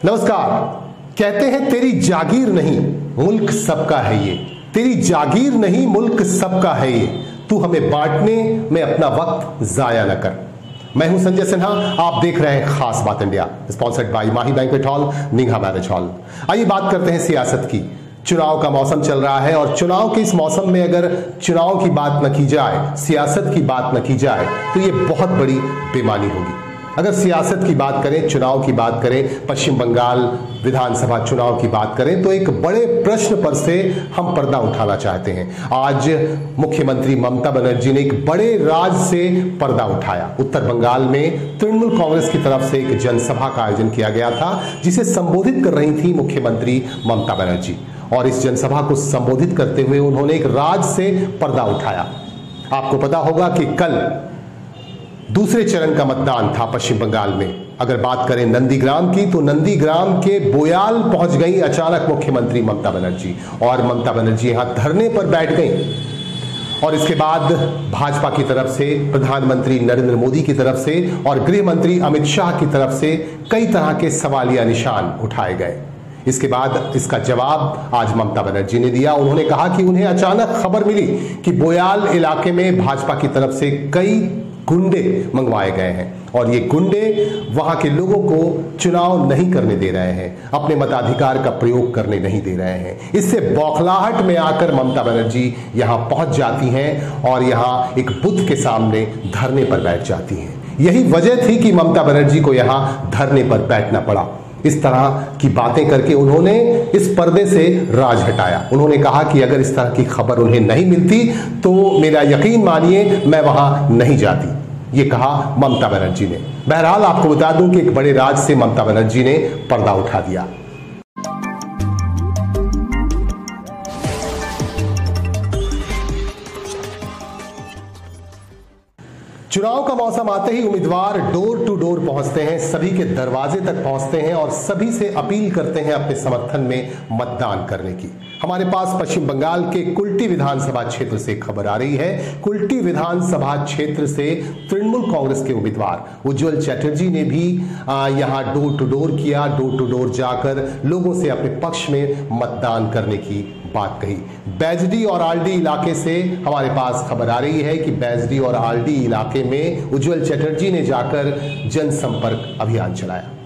नमस्कार। कहते हैं तेरी जागीर नहीं मुल्क सबका है ये, तेरी जागीर नहीं मुल्क सबका है ये, तू हमें बांटने में अपना वक्त जाया न कर। मैं हूं संजय सिन्हा, आप देख रहे हैं खास बात India, sponsored by Mahi banquet hall, निगहा मैरिज हॉल। आइए बात करते हैं सियासत की। चुनाव का मौसम चल रहा है और चुनाव के इस मौसम में अगर चुनाव की बात न की जाए, सियासत की बात न की जाए तो ये बहुत बड़ी बेईमानी होगी। अगर सियासत की बात करें, चुनाव की बात करें, पश्चिम बंगाल विधानसभा चुनाव की बात करें तो एक बड़े प्रश्न पर से हम पर्दा उठाना चाहते हैं। आज मुख्यमंत्री ममता बनर्जी ने एक बड़े राज से पर्दा उठाया। उत्तर बंगाल में तृणमूल कांग्रेस की तरफ से एक जनसभा का आयोजन किया गया था जिसे संबोधित कर रही थी मुख्यमंत्री ममता बनर्जी, और इस जनसभा को संबोधित करते हुए उन्होंने एक राज से पर्दा उठाया। आपको पता होगा कि कल दूसरे चरण का मतदान था पश्चिम बंगाल में। अगर बात करें नंदीग्राम की तो नंदीग्राम के बोयाल पहुंच गई अचानक मुख्यमंत्री ममता बनर्जी, और ममता बनर्जी यहां धरने पर बैठ गई। और इसके बाद भाजपा की तरफ से, प्रधानमंत्री नरेंद्र मोदी की तरफ से और गृह मंत्री अमित शाह की तरफ से कई तरह के सवालिया निशान उठाए गए। इसके बाद इसका जवाब आज ममता बनर्जी ने दिया। उन्होंने कहा कि उन्हें अचानक खबर मिली कि बोयाल इलाके में भाजपा की तरफ से कई गुंडे मंगवाए गए हैं और ये गुंडे वहां के लोगों को चुनाव नहीं करने दे रहे हैं, अपने मताधिकार का प्रयोग करने नहीं दे रहे हैं। इससे बौखलाहट में आकर ममता बनर्जी यहां पहुंच जाती हैं और यहां एक बुद्ध के सामने धरने पर बैठ जाती हैं। यही वजह थी कि ममता बनर्जी को यहां धरने पर बैठना पड़ा। इस तरह की बातें करके उन्होंने इस पर्दे से राज हटाया। उन्होंने कहा कि अगर इस तरह की खबर उन्हें नहीं मिलती तो मेरा यकीन मानिए मैं वहां नहीं जाती, ये कहा ममता बनर्जी ने। बहरहाल आपको बता दूं कि एक बड़े राज से ममता बनर्जी ने पर्दा उठा दिया। चुनाव का मौसम आते ही उम्मीदवार डोर टू डोर पहुंचते हैं, सभी के दरवाजे तक पहुंचते हैं और सभी से अपील करते हैं अपने समर्थन में मतदान करने की। हमारे पास पश्चिम बंगाल के कुल्टी विधानसभा क्षेत्र से खबर आ रही है। कुल्टी विधानसभा क्षेत्र से तृणमूल कांग्रेस के उम्मीदवार उज्जवल चटर्जी ने भी यहां डोर टू डोर किया। डोर टू डोर जाकर लोगों से अपने पक्ष में मतदान करने की बात कही। बैजडी और आलडी इलाके से हमारे पास खबर आ रही है कि बैजडी और आलडी इलाके में उज्जवल चटर्जी ने जाकर जनसंपर्क अभियान चलाया।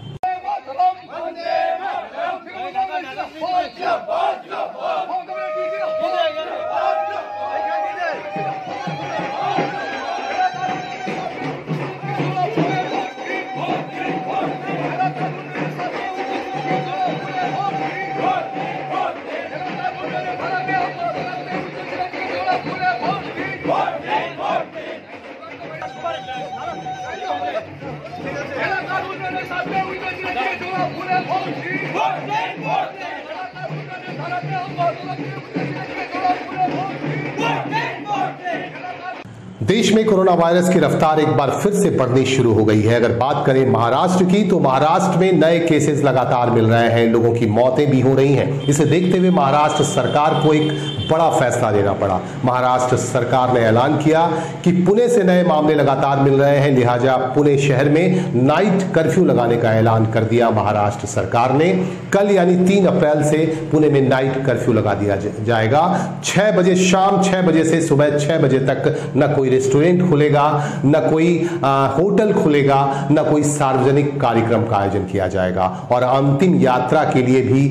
देश में कोरोना वायरस की रफ्तार एक बार फिर से बढ़नी शुरू हो गई है। अगर बात करें महाराष्ट्र की तो महाराष्ट्र में नए केसेस लगातार मिल रहे हैं, लोगों की मौतें भी हो रही हैं। इसे देखते हुए महाराष्ट्र सरकार को एक बड़ा फैसला लेना पड़ा। महाराष्ट्र सरकार ने ऐलान किया कि पुणे से नए मामले लगातार मिल रहे हैं, लिहाजा पुणे शहर में नाइट कर्फ्यू लगाने का ऐलान कर दिया महाराष्ट्र सरकार ने। कल यानी 3 अप्रैल से पुणे में नाइट कर्फ्यू लगा दिया जाएगा। 6 बजे, शाम 6 बजे से सुबह 6 बजे तक न कोई रेस्टोरेंट खुलेगा, न कोई होटल खुलेगा, न कोई सार्वजनिक कार्यक्रम का आयोजन किया जाएगा। और अंतिम यात्रा के लिए भी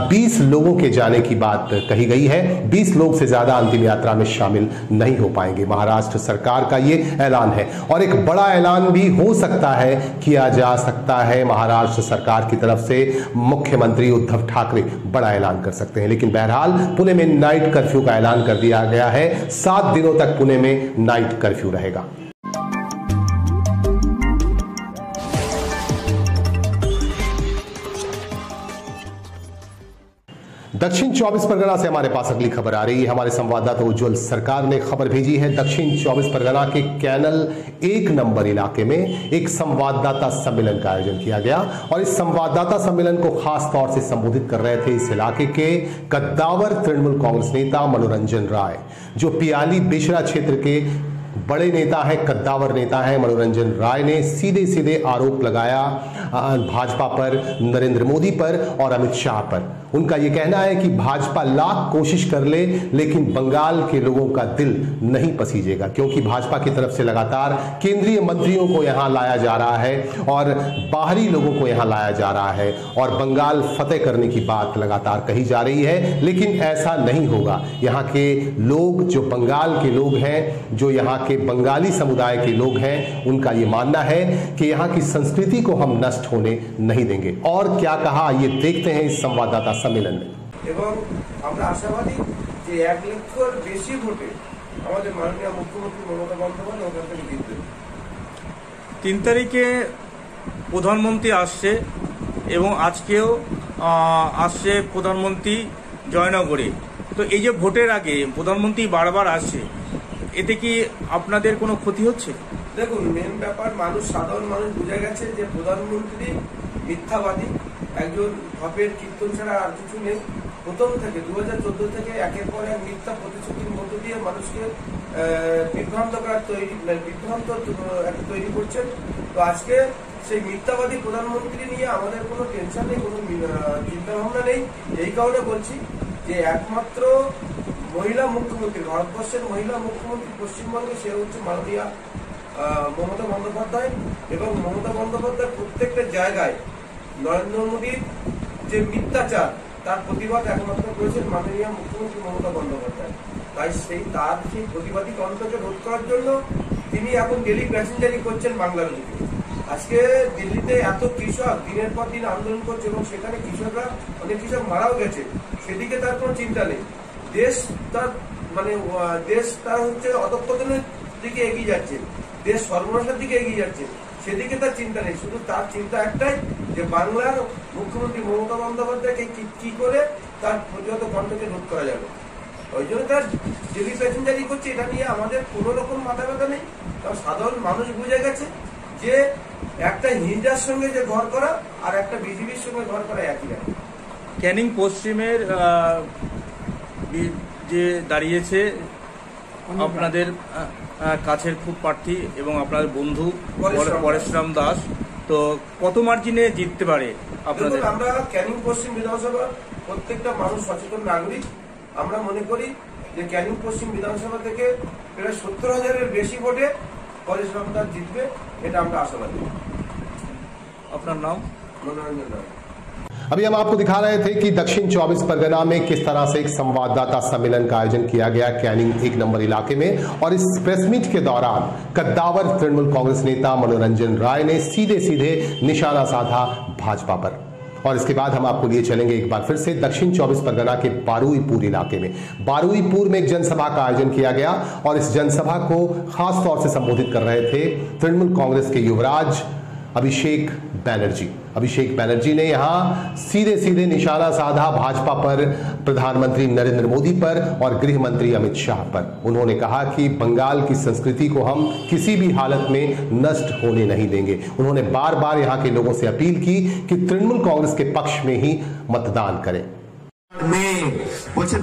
20 लोगों के जाने की बात कही गई है। 20 लोग से ज्यादा अंतिम यात्रा में शामिल नहीं हो पाएंगे। महाराष्ट्र सरकार का ये ऐलान है और एक बड़ा ऐलान भी हो सकता है, किया जा सकता है। महाराष्ट्र सरकार की तरफ से मुख्यमंत्री उद्धव ठाकरे बड़ा ऐलान कर सकते हैं। लेकिन बहरहाल पुणे में नाइट कर्फ्यू का ऐलान कर दिया गया है। 7 दिनों तक पुणे में नाइट कर्फ्यू रहेगा। दक्षिण 24 परगना से हमारे पास अगली खबर आ रही है। हमारे संवाददाता उज्जवल सरकार ने खबर भेजी है। दक्षिण 24 परगना के कैनल 1 नंबर इलाके में एक संवाददाता सम्मेलन का आयोजन किया गया और इस संवाददाता सम्मेलन को खास तौर से संबोधित कर रहे थे इस इलाके के कद्दावर तृणमूल कांग्रेस नेता मनोरंजन राय, जो पियाली बेचरा क्षेत्र के बड़े नेता हैं, कद्दावर नेता हैं मनोरंजन राय ने सीधे सीधे आरोप लगाया भाजपा पर, नरेंद्र मोदी पर और अमित शाह पर। उनका यह कहना है कि भाजपा लाख कोशिश कर ले लेकिन बंगाल के लोगों का दिल नहीं पसीजेगा, क्योंकि भाजपा की तरफ से लगातार केंद्रीय मंत्रियों को यहां लाया जा रहा है और बाहरी लोगों को यहां लाया जा रहा है और बंगाल फतेह करने की बात लगातार कही जा रही है। लेकिन ऐसा नहीं होगा। यहाँ के लोग, जो बंगाल के लोग हैं, जो यहाँ के बंगाली समुदाय के लोग हैं, उनका ये मानना है कि यहाँ की संस्कृति को हम नष्ट होने नहीं देंगे। और क्या कहा ये देखते हैं इस संवाददाता सम्मेलन में। এবং আমরা আশাবাদী যে 1 লক্ষের বেশি ভোটে আমাদের মাননীয় মুখ্যমন্ত্রী মমতা বন্দ্যোপাধ্যায় ওখান থেকে জিতবেন। 3 তারিখে প্রধানমন্ত্রী আসছে এবং আজকেও আসছে প্রধানমন্ত্রী জয়নগরে। তো এই যে ভোটের আগে প্রধানমন্ত্রী বারবার আসছে, এতে কি আপনাদের কোনো ক্ষতি হচ্ছে? দেখুন, মেন ব্যাপার মানুষ, সাধারণ মানুষ বুঝে গেছে যে প্রধানমন্ত্রী মিথ্যাবাদী, একজন ভাবের কীর্তন ছাড়া আর কিছু নেই। প্রথম থেকে 2014 থেকে একের পর এক মিথ্যা প্রতিশ্রুতির মধ্য দিয়ে মানুষকে বিভ্রান্ত তৈরি করছেন। তো আজকে সেই মিথ্যাবাদী প্রধানমন্ত্রী নিয়ে আমাদের কোনো টেনশন নেই, কোনো চিন্তা ভাবনা নেই। এই কারণে বলছি যে একমাত্র মহিলা মুখ্যমন্ত্রী, ভারতবর্ষের মহিলা মুখ্যমন্ত্রী পশ্চিমবঙ্গে, সে হচ্ছে মাননীয়া মমতা বন্দ্যোপাধ্যায়। এবং মমতা বন্দ্যোপাধ্যায় প্রত্যেকটা জায়গায় নরেন্দ্র মোদীর যে মিথ্যাচার তার প্রতিবাদ একমাত্র করেছেন মাননীয় মুখ্যমন্ত্রী মমতা বন্দ্যোপাধ্যায়। তাই তার সেই প্রতিবাদী কণ্ঠকে রোধ করার জন্য তিনি এখন ডেলি প্যাসেঞ্জারি করছেন বাংলাদেশে। আজকে দিল্লিতে এত কৃষক দিনের পর দিন আন্দোলন করছে এবং সেখানে কৃষকরা, অনেক কৃষক মারাও গেছে, সেদিকে তার কোনো চিন্তা নেই। দেশ তার হচ্ছে অধঃপতনের দিকে এগিয়ে যাচ্ছে, দেশ সর্বনাশের দিকে এগিয়ে যাচ্ছে, সেদিকে তার চিন্তা নেই। শুধু তার চিন্তা একটাই যে বাংলার মুখ্যমন্ত্রী মমতা বন্দ্যোপাধ্যায়কে কি করে তার প্রতিহত কণ্ঠকে রোধ করা যাবে। ওই জন্য তার ডেলি প্যাসেঞ্জারি করছে। এটা নিয়ে আমাদের কোনো রকম মাথা ব্যথা নেই, কারণ সাধারণ মানুষ বুঝে গেছে যে একটা হিজড়ার সঙ্গে যে ঘর করা আর একটা বিজেপির সঙ্গে ঘর করা একই রকম। ক্যানিং পশ্চিমের যে দাঁড়িয়েছে আপনাদের কাছের খুব প্রার্থী এবং আপনাদের বন্ধু পরেশরাম দাস, তো কত মার্জিনে জিততে পারে আপনাদের? আমরা ক্যানিং পশ্চিম বিধানসভা প্রত্যেকটা মানুষ সচেতন নাগরিক। আমরা মনে করি যে ক্যানিং পশ্চিম বিধানসভা থেকে প্রায় 70,000-এর বেশি ভোটে পরেশরাম দাস জিতবে, এটা আমরা আশাবাদী। আপনার নাম? मनोरंजन राय। अभी हम आपको दिखा रहे थे कि दक्षिण 24 परगना में किस तरह से एक संवाददाता सम्मेलन का आयोजन किया गया कैनिंग 1 नंबर इलाके में, और इस प्रेस मीट के दौरान कद्दावर तृणमूल कांग्रेस नेता मनोरंजन राय ने सीधे सीधे निशाना साधा भाजपा पर। और इसके बाद हम आपको लिए चलेंगे एक बार फिर से दक्षिण 24 परगना के बारुईपुर इलाके में। बारुईपुर में एक जनसभा का आयोजन किया गया और इस जनसभा को खास तौर से संबोधित कर रहे थे तृणमूल कांग्रेस के युवराज अभिषेक बैनर्जी ने यहां सीधे सीधे निशाना साधा भाजपा पर, प्रधानमंत्री नरेंद्र मोदी पर और गृह मंत्री अमित शाह पर। उन्होंने कहा कि बंगाल की संस्कृति को हम किसी भी हालत में नष्ट होने नहीं देंगे। उन्होंने बार बार यहां के लोगों से अपील की कि तृणमूल कांग्रेस के पक्ष में ही मतदान करें।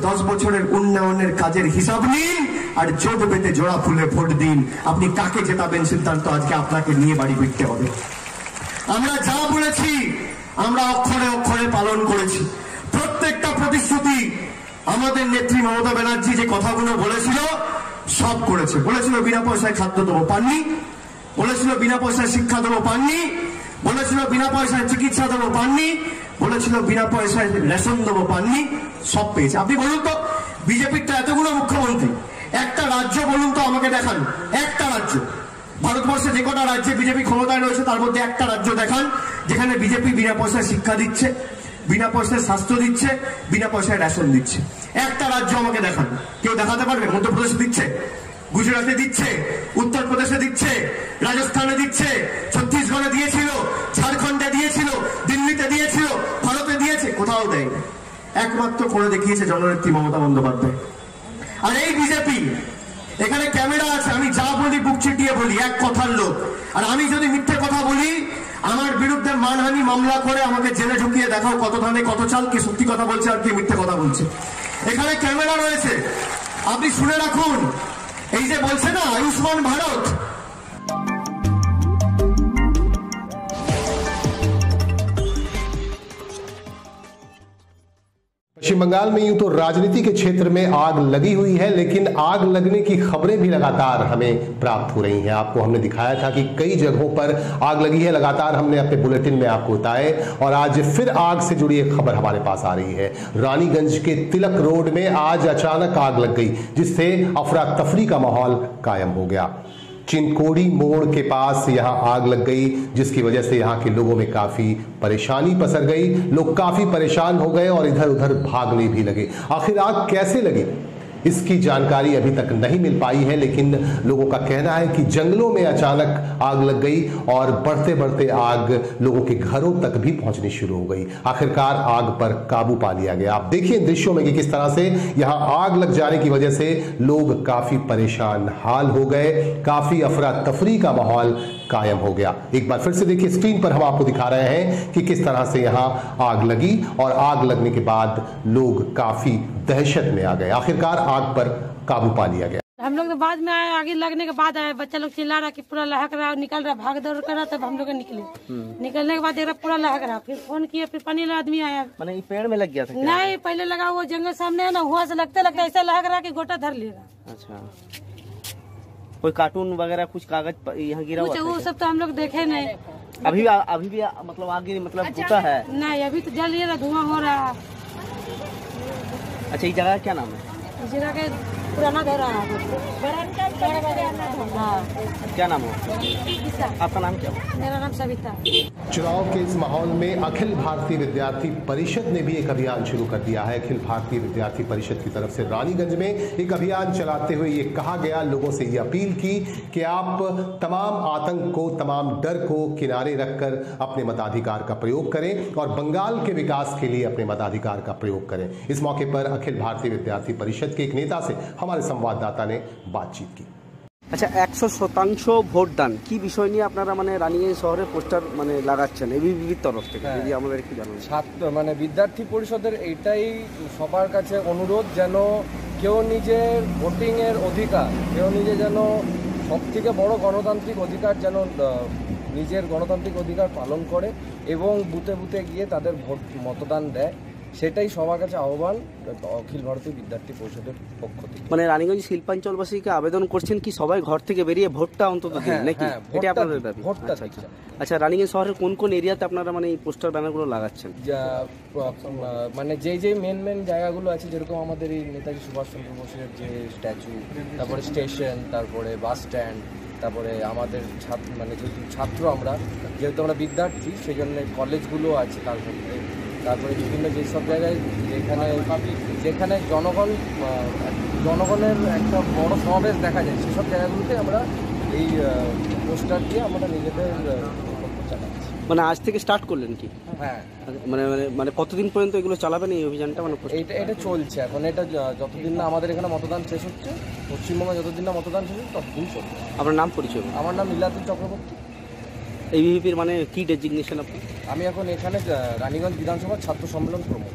10 বছরের উন্নয়নের কাজের হিসাব নিন আর জোট বেঁধে জোড়া ফুলে ভোট দিন। আপনি কাকে জেতাবেন সিদ্ধান্ত আজকে আপনাকে নিয়ে বাড়ি ফিরতে হবে। আমরা যা বলেছি আমরা অক্ষরে অক্ষরে পালন করেছি। প্রত্যেকটা প্রতিশ্রুতি আমাদের নেত্রী মমতা ব্যানার্জি যে কথাগুলো বলেছিল সব করেছে। বলেছিল বিনা পয়সায় খাদ্য দেবো, পাননি। বলেছিল বিনা পয়সায় শিক্ষা দেবো, পাননি। বলেছিল বিনা পয়সায় চিকিৎসা দেবো, পাননি। বলেছিল বিনা পয়সায় রেশন দেবো, পাননি। সব পেয়েছে। আপনি বলুন তো, বিজেপির তো এতগুলো মুখ্যমন্ত্রী, একটা রাজ্য বলুন তো আমাকে দেখান, একটা রাজ্য ভারতবর্ষে যে কটা রাজ্যে বিজেপি ক্ষমতায় রয়েছে তার মধ্যে একটা রাজ্য দেখান যেখানে বিজেপি বিনা পয়সায় শিক্ষা দিচ্ছে, বিনা পয়সায় স্বাস্থ্য দিচ্ছে, বিনা পয়সায় রেশন দিচ্ছে। একটা রাজ্য আমাকে দেখান। কেউ দেখাতে পারবে? মধ্যপ্রদেশে দিচ্ছে, গুজরাটে দিচ্ছে, উত্তরপ্রদেশে দিচ্ছে, রাজস্থানে দিচ্ছে, ছত্তিশগড়ে দিয়েছিল, ঝাড়খণ্ডে দিয়েছিল, দিল্লিতে দিয়েছিল, ভারতে দিয়েছে, কোথাও দেয়। একমাত্র করে দেখিয়েছে জননেত্রী মমতা বন্দ্যোপাধ্যায়। আর এই বিজেপি, এখানে ক্যামেরা আছে, আমি যা বলি বুক চিটিয়ে বলি, এক কথার লোক। আর আমি যদি মিথ্যে কথা বলি আমার বিরুদ্ধে মানহানি মামলা করে আমাকে জেলে ঢুকিয়ে দেখাও কত ধানে কত চাল, কি সত্যি কথা বলছে আর কি মিথ্যে কথা বলছে। এখানে ক্যামেরা রয়েছে, আপনি শুনে রাখুন। এই যে বলছে না আয়ুষ্মান ভারত, पश्चिम बंगाल में यूं तो राजनीति के क्षेत्र में आग लगी हुई है, लेकिन आग लगने की खबरें भी लगातार हमें प्राप्त हो रही हैं। आपको हमने दिखाया था कि कई जगहों पर आग लगी है, लगातार हमने अपने बुलेटिन में आपको बताए, और आज फिर आग से जुड़ी एक खबर हमारे पास आ रही है। रानीगंज के तिलक रोड में आज अचानक आग लग गई, जिससे अफरा तफरी का माहौल कायम हो गया। चिंकोड़ी मोड़ के पास यहां आग लग गई, जिसकी वजह से यहां के लोगों में काफी परेशानी पसर गई। लोग काफी परेशान हो गए और इधर उधर भागने भी लगे। आखिर आग कैसे लगी, इसकी जानकारी अभी तक नहीं मिल पाई है, लेकिन लोगों का कहना है कि जंगलों में अचानक आग लग गई और बढ़ते बढ़ते आग लोगों के घरों तक भी पहुंचनी शुरू हो गई। आखिरकार आग पर काबू पा लिया गया। आप देखिए इन दृश्यों में कि किस तरह से यहां आग लग जाने की वजह से लोग काफी परेशान हाल हो गए, काफी अफरा तफरी का माहौल कायम हो गया। एक बार फिर से देखिए, स्क्रीन पर हम आपको दिखा रहे हैं कि किस तरह से यहां आग लगी, और आग लगने के बाद लोग काफी दहशत में आ गए। आखिरकार आग पर काबू पा लिया गया। हम लोग बाद में आए, आगे लगने के बाद आए, बच्चा लोग चिल्ला रहा कि पूरा लहक रहा, निकल रहा, भाग दौड़ कर रहा, तब हम लोग निकले। निकलने के बाद देख रहा पूरा लहक रहा, फिर फोन किया, फिर पानी वाला आदमी आया। मैंने ये पेड़ में लग गया था क्या? नहीं, पहले लगा वो जंगल सामने है ना, हुआ से लगते लगते ऐसा लहक रहा कि गोटा धर लेगा। अच्छा, कोई कार्टून वगैरह कुछ कागज यहाँ गिरा हुआ था? वो सब तो हम लोग देखे नहीं। अभी भी मतलब आगे मतलब होता है? नहीं, अभी तो जल रहा, धुआं हो रहा। अच्छा, ये जगह क्या नाम है? इस जगह के पुराना घर है। क्या नाम है आपका? नाम क्या है? मेरा नाम सविता। चुनाव के इस माहौल में अखिल भारतीय विद्यार्थी परिषद ने भी एक अभियान शुरू कर दिया है। अखिल भारतीय विद्यार्थी परिषद की तरफ से रानीगंज में एक अभियान चलाते हुए ये कहा गया, लोगों से ये अपील की कि आप तमाम आतंक को, तमाम डर को किनारे रखकर अपने मताधिकार का प्रयोग करें और बंगाल के विकास के लिए अपने मताधिकार का प्रयोग करें। इस मौके पर अखिल भारतीय विद्यार्थी परिषद के एक नेता से हमारे संवाददाता ने बातचीत की। আচ্ছা, 100% ভোটদান কি বিষয় নিয়ে আপনারা মানে রানীগঞ্জ শহরে পোস্টার মানে লাগাচ্ছেন এবিভির তরফ থেকে, যদি আমাদের একটু জানান। ছাত্র মানে বিদ্যার্থী পরিষদের এইটাই সবার কাছে অনুরোধ, যেন কেউ নিজের ভোটিং এর অধিকার, কেউ নিজে যেন সবথেকে বড় গণতান্ত্রিক অধিকার যেন নিজের গণতান্ত্রিক অধিকার পালন করে এবং বুথে বুথে গিয়ে তাদের ভোট মতদান দেয়। সেটাই সবার কাছে আহ্বান অখিল ভারতীয় বিদ্যার্থী পরিষদের পক্ষ থেকে। মানে রানীগঞ্জ শিল্পাঞ্চলবাসীকে আবেদন করছেন কি সবাই ঘর থেকে বেরিয়ে ভোটটা অন্তত দিন নাকি? এটা আপনাদের দাবি? আচ্ছা, রানীগঞ্জ শহরের কোন কোন এরিয়াতে আপনারা মানে এই পোস্টার ব্যানারগুলো লাগাচ্ছেন? মানে যেই মেন জায়গাগুলো আছে, যেরকম আমাদের এই নেতাজি সুভাষচন্দ্র বোসের যে স্ট্যাচু, তারপরে স্টেশন, তারপরে বাস স্ট্যান্ড, তারপরে আমাদের মানে যেহেতু ছাত্র আমরা, যেহেতু আমরা বিদ্যার্থী, সেই জন্য কলেজগুলো আছে তার মধ্যে, তারপরে বিভিন্ন যেসব জায়গায় যেখানে জনগণের একটা বড় সমাবেশ দেখা যায়, সেসব জায়গাগুলোতে আমরা এই পোস্টার দিয়ে আমরা নিজেদের চালাচ্ছি। মানে আজ থেকে স্টার্ট করলেন কি? হ্যাঁ। মানে মানে মানে কতদিন পর্যন্ত এগুলো চালাবেন এই অভিযানটা? মানে এটা চলছে এখন, এটা যতদিন না আমাদের এখানে মতদান শেষ হচ্ছে, পশ্চিমবঙ্গে যতদিন না মতদান শেষ হচ্ছে ততদিন চলছে। আপনার নাম পরিচয়? আমার নাম নীলাদ্রি চক্রবর্তী। এবিভির মানে কি ডেজিগনেশন আপনি? আমি এখন এখানে রানীগঞ্জ विधानसभा छात्र सम्मेलन प्रमुख।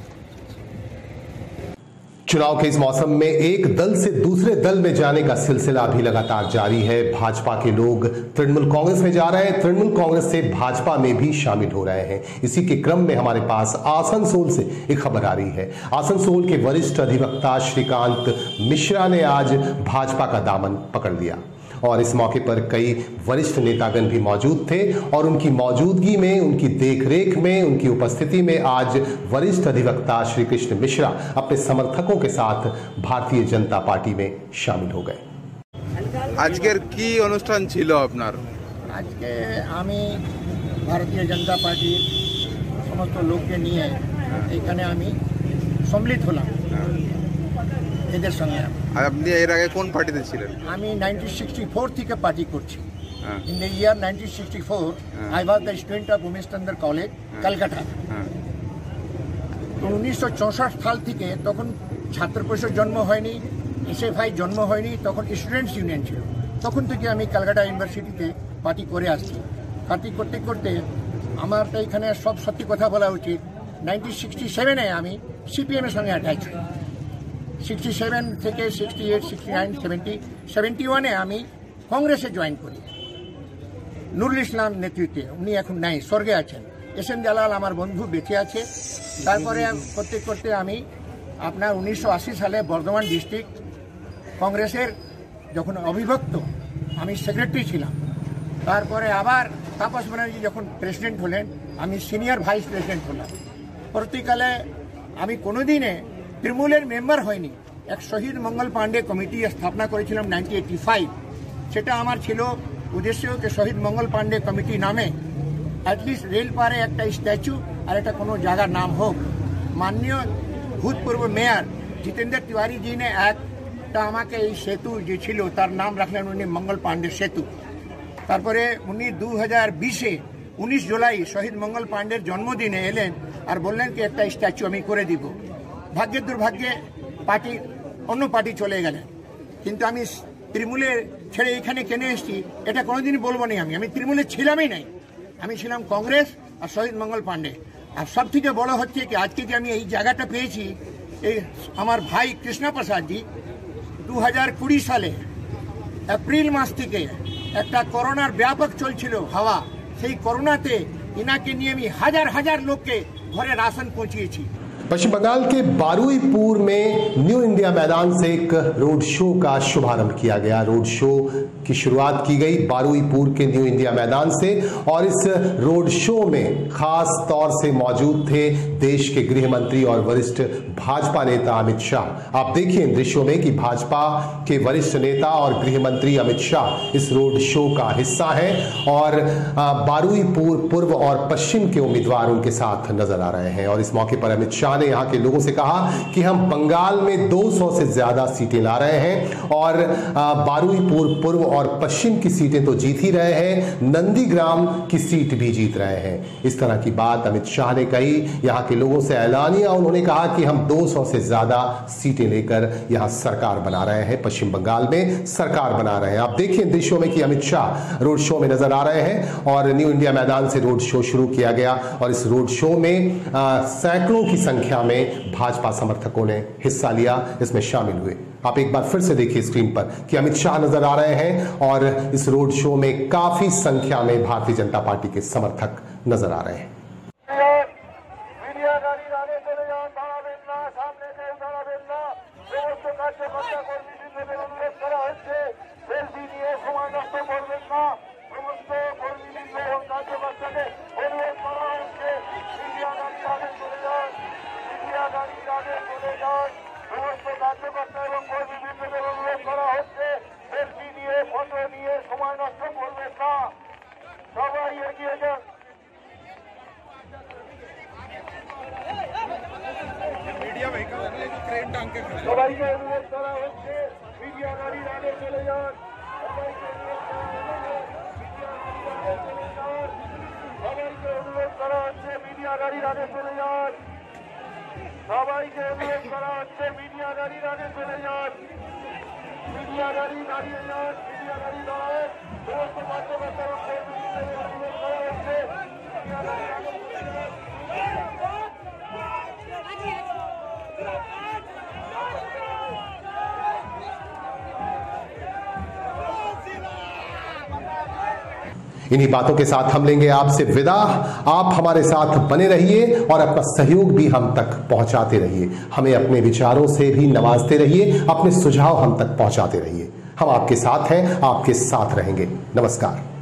चुनाव के इस मौसम में एक दल से दूसरे दल में जाने का सिलसिला भी लगातार जारी है। भाजपा के लोग तृणमूल कांग्रेस में जा रहे हैं, तृणमूल कांग्रेस से भाजपा में भी शामिल हो रहे हैं। इसी के क्रम में हमारे पास आसनसोल से एक खबर आ रही है। आसनसोल के वरिष्ठ अधिवक्ता श्रीकांत मिश्रा ने आज भाजपा का दामन पकड़ लिया और इस मौके पर कई वरिष्ठ नेतागण भी मौजूद थे और उनकी मौजूदगी में, उनकी देखरेख में, उनकी उपस्थिति में आज वरिष्ठ अधिवक्ता श्री कृष्ण मिश्रा अपने समर्थकों के साथ भारतीय जनता पार्टी में शामिल हो गए। আজকের কি অনুষ্ঠান ছিল আপনার? আজকে আমি ভারতীয় জনতা পার্টির সমস্ত লোককে নিয়ে এখানে আমি সম্মিলিত হলাম এদের সঙ্গে। আপনি এর আগে কোন পার্টিতে ছিলেন? আমি 1964 থেকে পার্টি করছি। In the year 1964 I was the student of Umesh Chandra college, Kolkata. 1964 সাল থেকে, তখন ছাত্র পরিষদ জন্ম হয়নি, এসএফআই জন্ম হয়নি, তখন স্টুডেন্টস ইউনিয়ন ছিল। তখন থেকে আমি কলকাতা ইউনিভার্সিটিতে পার্টি করে আসছি। পার্টি করতে করতে আমার তো এখানে সব সত্যি কথা বলা উচিত, 1967-এ আমি সিপিএমের সঙ্গে অ্যাটাচ হই। 67 থেকে 68, 69, 70, 71-এ আমি কংগ্রেসে জয়েন করি নুরুল ইসলাম নেতৃত্বে। উনি এখন নাই, স্বর্গে আছেন। এস এম জালাল আমার বন্ধু বেঁচে আছে। তারপরে করতে করতে আমি আপনার 1980 সালে বর্ধমান ডিস্ট্রিক্ট কংগ্রেসের যখন অবিভক্ত, আমি সেক্রেটারি ছিলাম। তারপরে আবার তাপস ব্যানার্জি যখন প্রেসিডেন্ট হলেন, আমি সিনিয়র ভাইস প্রেসিডেন্ট হলাম। পরবর্তীকালে আমি কোনোদিনে তৃণমূলের মেম্বার হয়নি। এক শহীদ মঙ্গল পাণ্ডে কমিটি স্থাপনা করেছিলাম 1985। সেটা আমার ছিল উদ্দেশ্য যে শহীদ মঙ্গল পাণ্ডে কমিটি নামে অ্যাটলিস্ট রেল পারে একটা স্ট্যাচু আর একটা কোনো জায়গার নাম হোক। মাননীয় ভূতপূর্ব মেয়র জিতেন্দ্র তিওয়ারি জি ने একটা আমাকে এই সেতু যে ছিল তার নাম রাখলেন উনি মঙ্গল পাণ্ডে সেতু। তারপরে উনি 2020-এ 19 জুলাই শহীদ মঙ্গল পাণ্ডের জন্মদিনে এলেন আর বললেন কি একটা স্ট্যাচু আমি করে দিব। ভাগ্যের দুর্ভাগ্যে অন্য পার্টি চলে গেলেন। কিন্তু আমি তৃণমূলে ছেড়ে এখানে কেন এসেছি এটা কোনোদিনই বলবো না। আমি তৃণমূলে ছিলামই নাই, আমি ছিলাম কংগ্রেস আর শহীদ মঙ্গল পাণ্ডে। আর সব থেকে বড় হচ্ছে কি আজকে যে আমি এই জায়গাটা পেয়েছি, এই আমার ভাই কৃষ্ণ প্রসাদ জি 2020 সালে এপ্রিল মাস থেকে একটা করোনার ব্যাপক চলছিল হাওয়া, সেই করোনাতে ইনাকে নিয়ে আমি হাজার হাজার লোককে ঘরে राशन পৌঁছিয়েছি। पश्चिम बंगाल के बारुईपुर में न्यू इंडिया मैदान से एक रोड शो का शुभारंभ किया गया। रोड शो की शुरुआत की गई बारुईपुर के न्यू इंडिया मैदान से और इस रोड शो में खास तौर से मौजूद थे देश के गृह मंत्री और वरिष्ठ भाजपा नेता अमित शाह। आप देखिए इन दृश्यों में कि भाजपा के वरिष्ठ नेता और गृह मंत्री अमित शाह इस रोड शो का हिस्सा हैं और बारुईपुर पूर्व और पश्चिम के उम्मीदवार उनके साथ नजर आ रहे हैं। और इस मौके पर अमित शाह ने यहां के लोगों से कहा कि हम बंगाल में 200 से ज्यादा सीटें ला रहे हैं और बारुईपुर पूर्व और पश्चिम की सीटें तो जीत ही रहे हैं, नंदीग्राम की सीट भी जीत रहे हैं। इस तरह की बात अमित शाह ने कही। यहां के लोगों से ऐलानिया उन्होंने कहा कि हम 200 से ज्यादा सीटें लेकर यहां सरकार बना रहे हैं, पश्चिम बंगाल में सरकार बना रहे हैं। आप देखिए दृश्यों में कि अमित शाह रोड शो में नजर आ रहे हैं और न्यू इंडिया मैदान से रोड शो शुरू किया गया और इस रोड शो में सैकड़ों की संख्या में भाजपा समर्थकों ने हिस्सा लिया, इसमें शामिल हुए। आप एक बार फिर से देखिए स्क्रीन पर कि अमित शाह नजर आ रहे हैं और इस रोड शो में काफी संख्या में भारतीय जनता पार्टी के समर्थक नजर आ रहे हैं। इन्हीं बातों के साथ हम लेंगे आपसे विदा। आप हमारे साथ बने रहिए और अपना सहयोग भी हम तक पहुंचाते रहिए। हमें अपने विचारों से भी नवाजते रहिए, अपने सुझाव हम तक पहुंचाते रहिए। हम आपके साथ हैं, आपके साथ रहेंगे। नमस्कार।